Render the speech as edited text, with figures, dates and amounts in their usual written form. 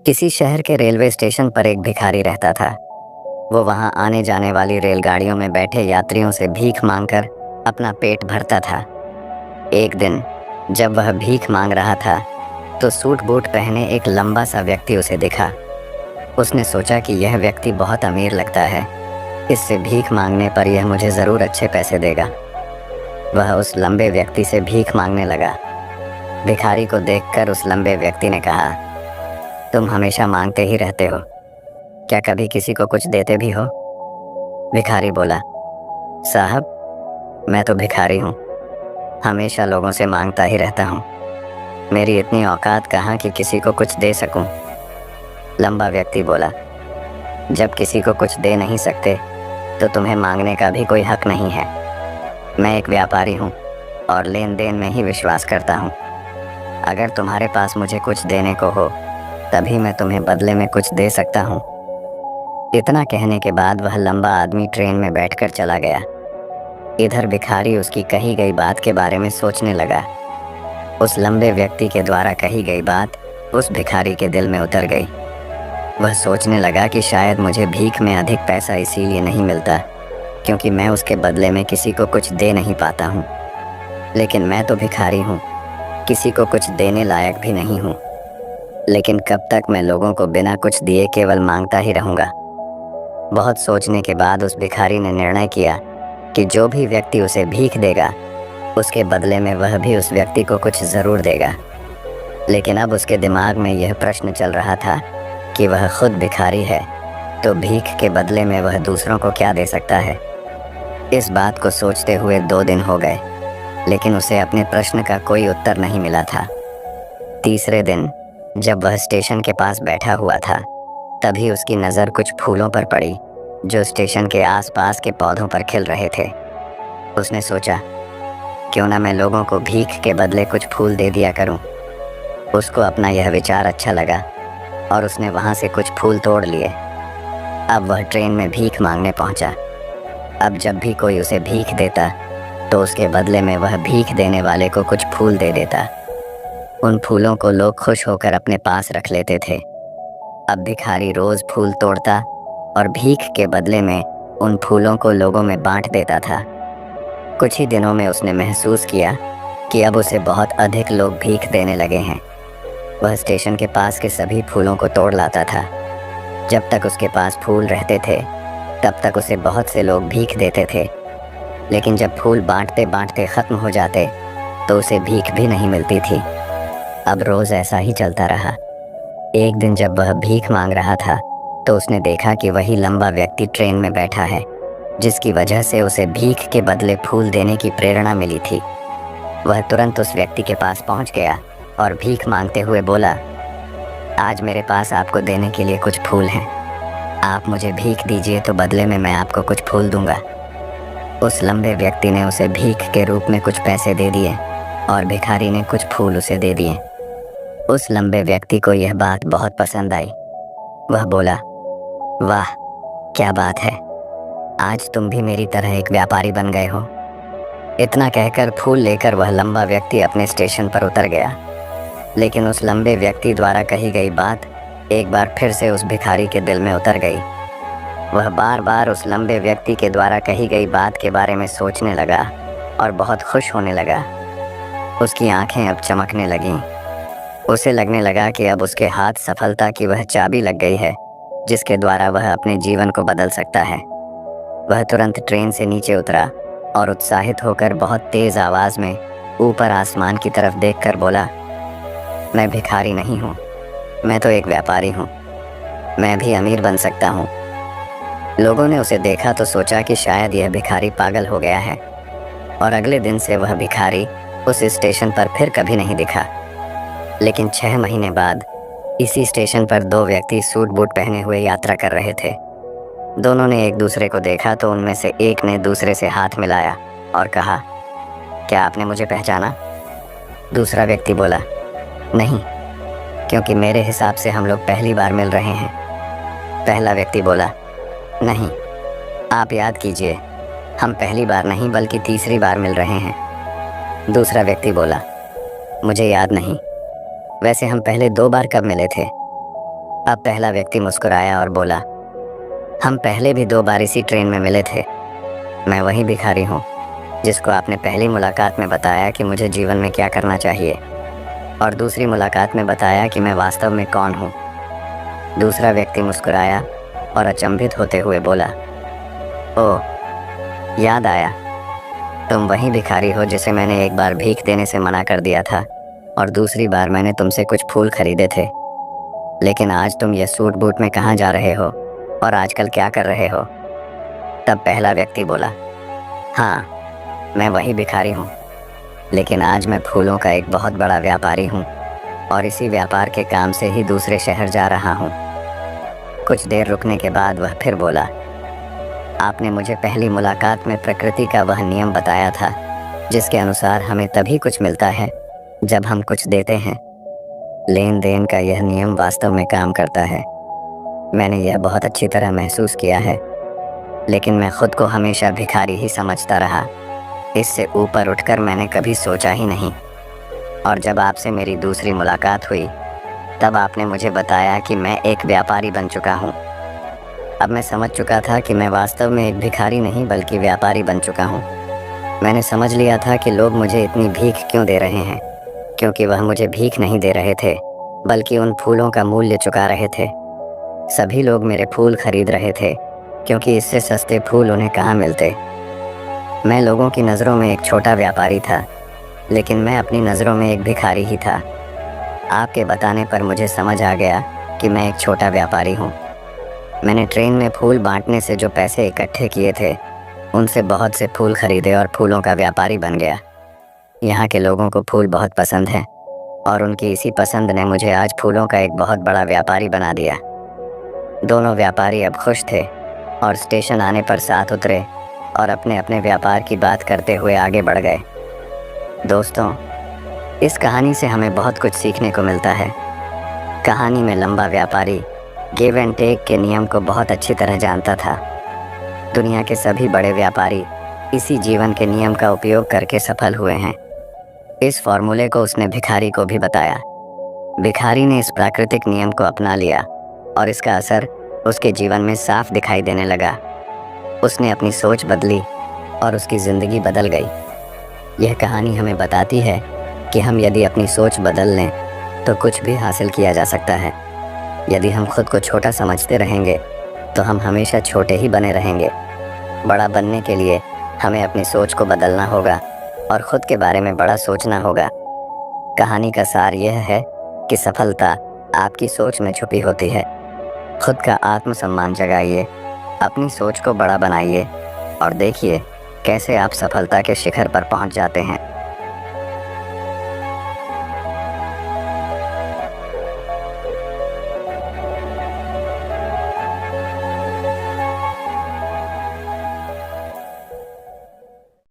किसी शहर के रेलवे स्टेशन पर एक भिखारी रहता था। वो वहां आने जाने वाली रेलगाड़ियों में बैठे यात्रियों से भीख मांगकर अपना पेट भरता था। एक दिन जब वह भीख मांग रहा था तो सूट बूट पहने एक लंबा सा व्यक्ति उसे दिखा। उसने सोचा कि यह व्यक्ति बहुत अमीर लगता है, इससे भीख मांगने पर यह मुझे ज़रूर अच्छे पैसे देगा। वह उस लंबे व्यक्ति से भीख मांगने लगा। भिखारी को देखकर उस लंबे व्यक्ति ने कहा, तुम हमेशा मांगते ही रहते हो, क्या कभी किसी को कुछ देते भी हो? भिखारी बोला, साहब मैं तो भिखारी हूँ, हमेशा लोगों से मांगता ही रहता हूँ। मेरी इतनी औकात कहाँ कि किसी को कुछ दे सकूँ। लंबा व्यक्ति बोला, जब किसी को कुछ दे नहीं सकते तो तुम्हें मांगने का भी कोई हक नहीं है। मैं एक व्यापारी हूँ और लेन देन में ही विश्वास करता हूँ। अगर तुम्हारे पास मुझे कुछ देने को हो तभी मैं तुम्हें बदले में कुछ दे सकता हूँ। इतना कहने के बाद वह लंबा आदमी ट्रेन में बैठकर चला गया। इधर भिखारी उसकी कही गई बात के बारे में सोचने लगा। उस लंबे व्यक्ति के द्वारा कही गई बात उस भिखारी के दिल में उतर गई। वह सोचने लगा कि शायद मुझे भीख में अधिक पैसा इसीलिए नहीं मिलता क्योंकि मैं उसके बदले में किसी को कुछ दे नहीं पाता हूँ। लेकिन मैं तो भिखारी हूँ, किसी को कुछ देने लायक भी नहीं हूँ। लेकिन कब तक मैं लोगों को बिना कुछ दिए केवल मांगता ही रहूँगा। बहुत सोचने के बाद उस भिखारी ने निर्णय किया कि जो भी व्यक्ति उसे भीख देगा उसके बदले में वह भी उस व्यक्ति को कुछ ज़रूर देगा। लेकिन अब उसके दिमाग में यह प्रश्न चल रहा था कि वह खुद भिखारी है तो भीख के बदले में वह दूसरों को क्या दे सकता है। इस बात को सोचते हुए 2 दिन हो गए, लेकिन उसे अपने प्रश्न का कोई उत्तर नहीं मिला था। तीसरे दिन जब वह स्टेशन के पास बैठा हुआ था तभी उसकी नज़र कुछ फूलों पर पड़ी जो स्टेशन के आसपास के पौधों पर खिल रहे थे। उसने सोचा, क्यों ना मैं लोगों को भीख के बदले कुछ फूल दे दिया करूं। उसको अपना यह विचार अच्छा लगा और उसने वहां से कुछ फूल तोड़ लिए। अब वह ट्रेन में भीख मांगने पहुंचा। अब जब भी कोई उसे भीख देता तो उसके बदले में वह भीख देने वाले को कुछ फूल दे देता। उन फूलों को लोग खुश होकर अपने पास रख लेते थे। अब भिखारी रोज़ फूल तोड़ता और भीख के बदले में उन फूलों को लोगों में बांट देता था। कुछ ही दिनों में उसने महसूस किया कि अब उसे बहुत अधिक लोग भीख देने लगे हैं। वह स्टेशन के पास के सभी फूलों को तोड़ लाता था। जब तक उसके पास फूल रहते थे तब तक उसे बहुत से लोग भीख देते थे, लेकिन जब फूल बांटते बांटते ख़त्म हो जाते तो उसे भीख भी नहीं मिलती थी। अब रोज़ ऐसा ही चलता रहा। एक दिन जब वह भीख मांग रहा था तो उसने देखा कि वही लंबा व्यक्ति ट्रेन में बैठा है जिसकी वजह से उसे भीख के बदले फूल देने की प्रेरणा मिली थी। वह तुरंत उस व्यक्ति के पास पहुंच गया और भीख मांगते हुए बोला, आज मेरे पास आपको देने के लिए कुछ फूल हैं। आप मुझे भीख दीजिए तो बदले में मैं आपको कुछ फूल दूंगा। उस लंबे व्यक्ति ने उसे भीख के रूप में कुछ पैसे दे दिए और भिखारी ने कुछ फूल उसे दे दिए। उस लंबे व्यक्ति को यह बात बहुत पसंद आई। वह बोला, वाह क्या बात है, आज तुम भी मेरी तरह एक व्यापारी बन गए हो। इतना कहकर फूल लेकर वह लंबा व्यक्ति अपने स्टेशन पर उतर गया। लेकिन उस लंबे व्यक्ति द्वारा कही गई बात एक बार फिर से उस भिखारी के दिल में उतर गई। वह बार बार उस लंबे व्यक्ति के द्वारा कही गई बात के बारे में सोचने लगा और बहुत खुश होने लगा। उसकी आंखें अब चमकने लगीं। उसे लगने लगा कि अब उसके हाथ सफलता की वह चाबी लग गई है जिसके द्वारा वह अपने जीवन को बदल सकता है। वह तुरंत ट्रेन से नीचे उतरा और उत्साहित होकर बहुत तेज़ आवाज़ में ऊपर आसमान की तरफ देखकर बोला, मैं भिखारी नहीं हूँ, मैं तो एक व्यापारी हूँ, मैं भी अमीर बन सकता हूँ। लोगों ने उसे देखा तो सोचा कि शायद यह भिखारी पागल हो गया है और अगले दिन से वह भिखारी उस स्टेशन पर फिर कभी नहीं दिखा। लेकिन 6 महीने बाद इसी स्टेशन पर 2 व्यक्ति सूट बूट पहने हुए यात्रा कर रहे थे। दोनों ने एक दूसरे को देखा तो उनमें से एक ने दूसरे से हाथ मिलाया और कहा, क्या आपने मुझे पहचाना? दूसरा व्यक्ति बोला, नहीं, क्योंकि मेरे हिसाब से हम लोग पहली बार मिल रहे हैं। पहला व्यक्ति बोला, नहीं, आप याद कीजिए, हम पहली बार नहीं बल्कि तीसरी बार मिल रहे हैं। दूसरा व्यक्ति बोला, मुझे याद नहीं, वैसे हम पहले 2 बार कब मिले थे? अब पहला व्यक्ति मुस्कुराया और बोला, हम पहले भी 2 बार इसी ट्रेन में मिले थे। मैं वही भिखारी हूँ जिसको आपने पहली मुलाकात में बताया कि मुझे जीवन में क्या करना चाहिए, और दूसरी मुलाकात में बताया कि मैं वास्तव में कौन हूँ। दूसरा व्यक्ति मुस्कुराया और अचंभित होते हुए बोला, ओह, याद आया, तुम वही भिखारी हो जिसे मैंने एक बार भीख देने से मना कर दिया था और दूसरी बार मैंने तुमसे कुछ फूल खरीदे थे। लेकिन आज तुम ये सूट बूट में कहाँ जा रहे हो और आजकल क्या कर रहे हो? तब पहला व्यक्ति बोला, हाँ, मैं वही भिखारी हूँ, लेकिन आज मैं फूलों का एक बहुत बड़ा व्यापारी हूँ और इसी व्यापार के काम से ही दूसरे शहर जा रहा हूँ। कुछ देर रुकने के बाद वह फिर बोला, आपने मुझे पहली मुलाकात में प्रकृति का वह नियम बताया था जिसके अनुसार हमें तभी कुछ मिलता है जब हम कुछ देते हैं। लेन देन का यह नियम वास्तव में काम करता है। मैंने यह बहुत अच्छी तरह महसूस किया है, लेकिन मैं खुद को हमेशा भिखारी ही समझता रहा। इससे ऊपर उठकर मैंने कभी सोचा ही नहीं। और जब आपसे मेरी दूसरी मुलाकात हुई तब आपने मुझे बताया कि मैं एक व्यापारी बन चुका हूँ। अब मैं समझ चुका था कि मैं वास्तव में एक भिखारी नहीं बल्कि व्यापारी बन चुका हूँ। मैंने समझ लिया था कि लोग मुझे इतनी भीख क्यों दे रहे हैं, क्योंकि वह मुझे भीख नहीं दे रहे थे बल्कि उन फूलों का मूल्य चुका रहे थे। सभी लोग मेरे फूल खरीद रहे थे क्योंकि इससे सस्ते फूल उन्हें कहाँ मिलते। मैं लोगों की नज़रों में एक छोटा व्यापारी था, लेकिन मैं अपनी नज़रों में एक भिखारी ही था। आपके बताने पर मुझे समझ आ गया कि मैं एक छोटा व्यापारी हूँ। मैंने ट्रेन में फूल बांटने से जो पैसे इकट्ठे किए थे उनसे बहुत से फूल खरीदे और फूलों का व्यापारी बन गया। यहाँ के लोगों को फूल बहुत पसंद है और उनकी इसी पसंद ने मुझे आज फूलों का एक बहुत बड़ा व्यापारी बना दिया। दोनों व्यापारी अब खुश थे और स्टेशन आने पर साथ उतरे और अपने अपने व्यापार की बात करते हुए आगे बढ़ गए। दोस्तों, इस कहानी से हमें बहुत कुछ सीखने को मिलता है। कहानी में लंबा व्यापारी गिव एंड टेक के नियम को बहुत अच्छी तरह जानता था। दुनिया के सभी बड़े व्यापारी इसी जीवन के नियम का उपयोग करके सफल हुए हैं। इस फॉर्मूले को उसने भिखारी को भी बताया। भिखारी ने इस प्राकृतिक नियम को अपना लिया और इसका असर उसके जीवन में साफ दिखाई देने लगा। उसने अपनी सोच बदली और उसकी ज़िंदगी बदल गई। यह कहानी हमें बताती है कि हम यदि अपनी सोच बदल लें तो कुछ भी हासिल किया जा सकता है। यदि हम खुद को छोटा समझते रहेंगे तो हम हमेशा छोटे ही बने रहेंगे। बड़ा बनने के लिए हमें अपनी सोच को बदलना होगा और ख़ुद के बारे में बड़ा सोचना होगा। कहानी का सार यह है कि सफलता आपकी सोच में छुपी होती है। खुद का आत्मसम्मान जगाइए, अपनी सोच को बड़ा बनाइए और देखिए कैसे आप सफलता के शिखर पर पहुंच जाते हैं।